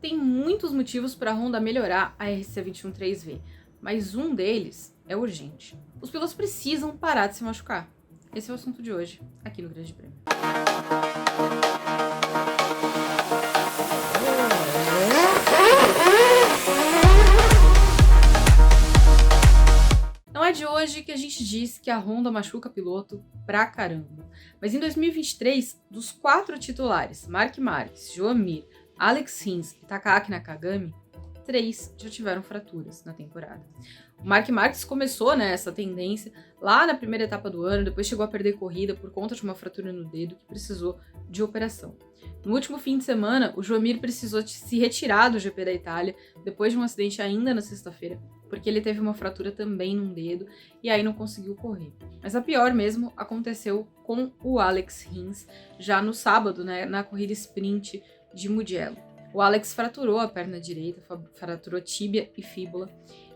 Tem muitos motivos para a Honda melhorar a RC213V, mas um deles é urgente. Os pilotos precisam parar de se machucar. Esse é o assunto de hoje, aqui no Grande Prêmio. Não é de hoje que a gente diz que a Honda machuca piloto pra caramba. Mas em 2023, dos 4 titulares, Marc Marques, Joan Mir, Alex Rins e Takaaki Nakagami, 3 já tiveram fraturas na temporada. O Marc Marques começou essa tendência lá na primeira etapa do ano, depois chegou a perder corrida por conta de uma fratura no dedo que precisou de operação. No último fim de semana, o Joan Mir precisou se retirar do GP da Itália, depois de um acidente ainda na sexta-feira, porque ele teve uma fratura também num dedo e aí não conseguiu correr. Mas a pior mesmo aconteceu com o Alex Rins, já no sábado, na corrida sprint de Mugello. O Alex fraturou a perna direita, fraturou tíbia e fíbula.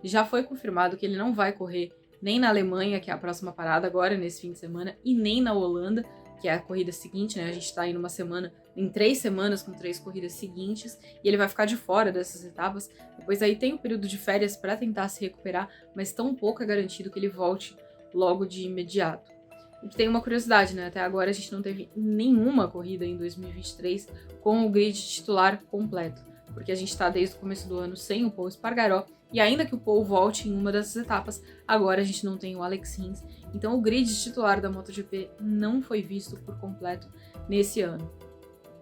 Já foi confirmado que ele não vai correr nem na Alemanha, que é a próxima parada agora nesse fim de semana, e nem na Holanda, que é a corrida seguinte, A gente tá aí em 3 semanas com 3 corridas seguintes, e ele vai ficar de fora dessas etapas. Depois aí tem um período de férias para tentar se recuperar, mas tão pouco é garantido que ele volte logo de imediato. E tem uma curiosidade, Até agora a gente não teve nenhuma corrida em 2023 com o grid titular completo, porque a gente tá desde o começo do ano sem o Pol Espargaró, e ainda que o Pol volte em uma dessas etapas, agora a gente não tem o Alex Rins, então o grid titular da MotoGP não foi visto por completo nesse ano.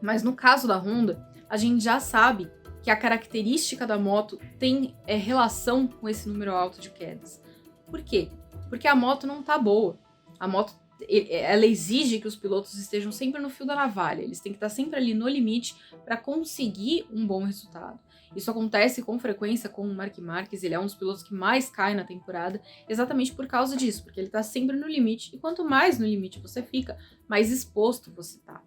Mas no caso da Honda, a gente já sabe que a característica da moto tem relação com esse número alto de quedas. Por quê? Porque a moto não tá boa. A moto, ela exige que os pilotos estejam sempre no fio da navalha, eles têm que estar sempre ali no limite para conseguir um bom resultado. Isso acontece com frequência com o Marc Marques, ele é um dos pilotos que mais cai na temporada, exatamente por causa disso, porque ele está sempre no limite, e quanto mais no limite você fica, mais exposto você tá.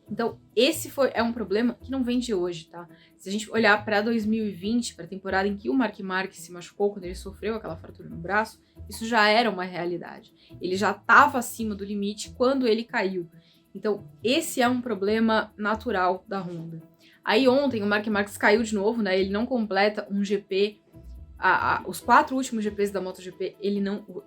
Então, esse é um problema que não vem de hoje, tá? Se a gente olhar para 2020, para a temporada em que o Marc Marques se machucou, quando ele sofreu aquela fratura no braço, isso já era uma realidade. Ele já estava acima do limite quando ele caiu. Então, esse é um problema natural da Honda. Aí ontem o Marc Marques caiu de novo, Ele não completa um GP. Os 4 últimos GPs da MotoGP,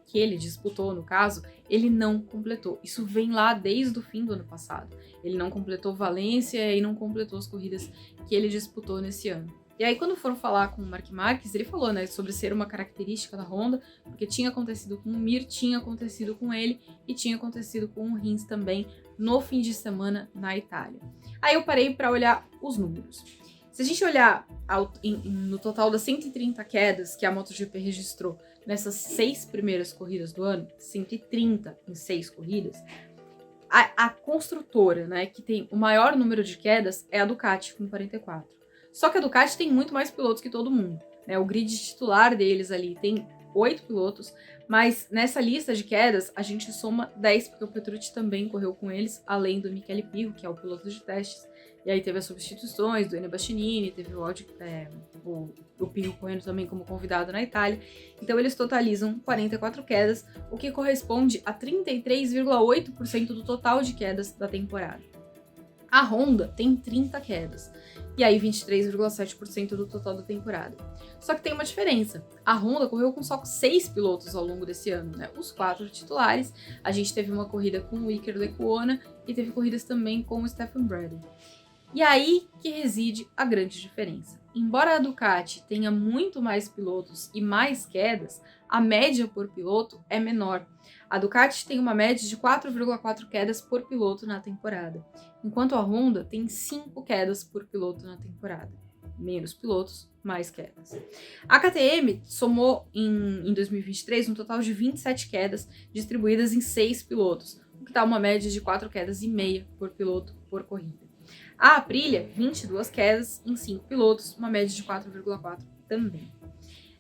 que ele disputou, no caso, ele não completou. Isso vem lá desde o fim do ano passado. Ele não completou Valência e não completou as corridas que ele disputou nesse ano. E aí, quando foram falar com o Marc Marques, ele falou, sobre ser uma característica da Honda, porque tinha acontecido com o Mir, tinha acontecido com ele e tinha acontecido com o Rins também no fim de semana na Itália. Aí eu parei para olhar os números. Se a gente olhar no total das 130 quedas que a MotoGP registrou nessas 6 primeiras corridas do ano, 130 em 6 corridas, a construtora, que tem o maior número de quedas é a Ducati, com 44. Só que a Ducati tem muito mais pilotos que todo mundo. O grid titular deles ali tem 8 pilotos, mas nessa lista de quedas a gente soma 10, porque o Petrucci também correu com eles, além do Michele Pirro, que é o piloto de testes. E aí teve as substituições do Enea Bastianini, teve o Pirro correndo também como convidado na Itália. Então eles totalizam 44 quedas, o que corresponde a 33,8% do total de quedas da temporada. A Honda tem 30 quedas, e aí 23,7% do total da temporada. Só que tem uma diferença. A Honda correu com só 6 pilotos ao longo desse ano, Os 4 titulares. A gente teve uma corrida com o Iker Lecuona e teve corridas também com o Stefan Bradley. E aí que reside a grande diferença. Embora a Ducati tenha muito mais pilotos e mais quedas, a média por piloto é menor. A Ducati tem uma média de 4,4 quedas por piloto na temporada, enquanto a Honda tem 5 quedas por piloto na temporada. Menos pilotos, mais quedas. A KTM somou em 2023 um total de 27 quedas distribuídas em 6 pilotos, o que dá uma média de 4 quedas e meia por piloto por corrida. A Aprilia, 22 quedas em 5 pilotos, uma média de 4,4 também.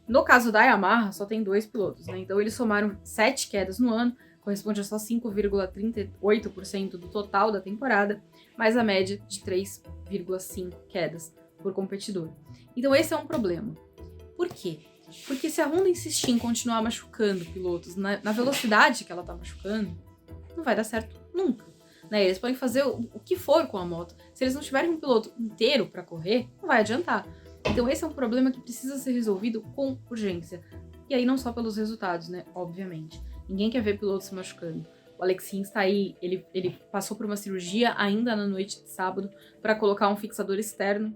No caso da Yamaha, só tem 2 pilotos, Então eles somaram 7 quedas no ano, corresponde a só 5,38% do total da temporada, mais a média de 3,5 quedas por competidor. Então esse é um problema. Por quê? Porque se a Honda insistir em continuar machucando pilotos na velocidade que ela tá machucando, não vai dar certo nunca. Eles podem fazer o que for com a moto. Se eles não tiverem um piloto inteiro para correr, não vai adiantar. Então esse é um problema que precisa ser resolvido com urgência. E aí não só pelos resultados, né? Obviamente. Ninguém quer ver piloto se machucando. O Alex Rins tá aí, ele passou por uma cirurgia ainda na noite de sábado para colocar um fixador externo.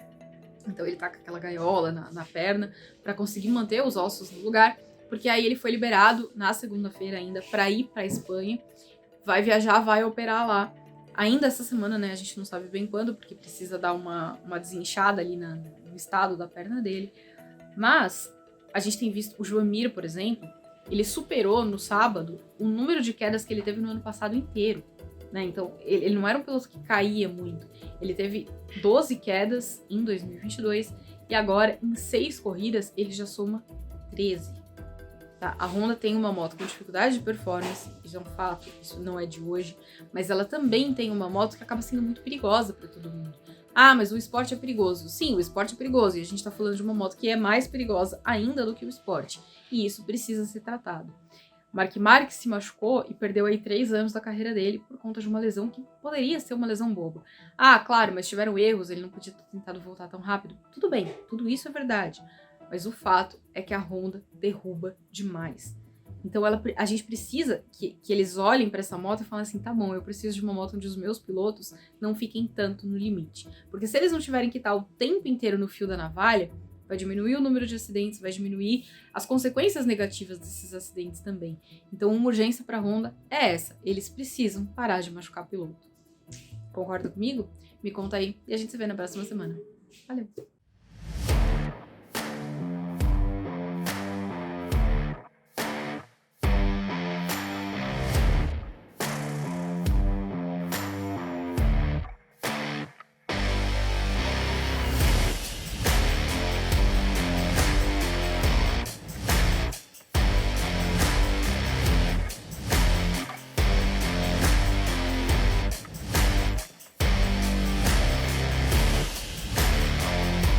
Então ele tá com aquela gaiola na perna para conseguir manter os ossos no lugar, porque aí ele foi liberado na segunda-feira ainda para ir para Espanha. Vai viajar, vai operar lá. Ainda essa semana, né? A gente não sabe bem quando, porque precisa dar uma desinchada ali no estado da perna dele. Mas a gente tem visto o Joamir, por exemplo, ele superou no sábado o número de quedas que ele teve no ano passado inteiro. Né? Então, ele não era um piloto que caía muito. Ele teve 12 quedas em 2022 e agora, em 6 corridas, ele já soma 13. Tá? A Honda tem uma moto com dificuldade de performance, isso é um fato, isso não é de hoje, mas ela também tem uma moto que acaba sendo muito perigosa para todo mundo. Ah, mas o esporte é perigoso. Sim, o esporte é perigoso e a gente tá falando de uma moto que é mais perigosa ainda do que o esporte. E isso precisa ser tratado. Mark Marques se machucou e perdeu aí 3 anos da carreira dele por conta de uma lesão que poderia ser uma lesão boba. Ah, claro, mas tiveram erros, ele não podia ter tentado voltar tão rápido. Tudo bem, tudo isso é verdade. Mas o fato é que a Honda derruba demais. Então a gente precisa que eles olhem para essa moto e falem assim, tá bom, eu preciso de uma moto onde os meus pilotos não fiquem tanto no limite. Porque se eles não tiverem que estar o tempo inteiro no fio da navalha, vai diminuir o número de acidentes, vai diminuir as consequências negativas desses acidentes também. Então uma urgência para a Honda é essa, eles precisam parar de machucar piloto. Concorda comigo? Me conta aí e a gente se vê na próxima semana. Valeu!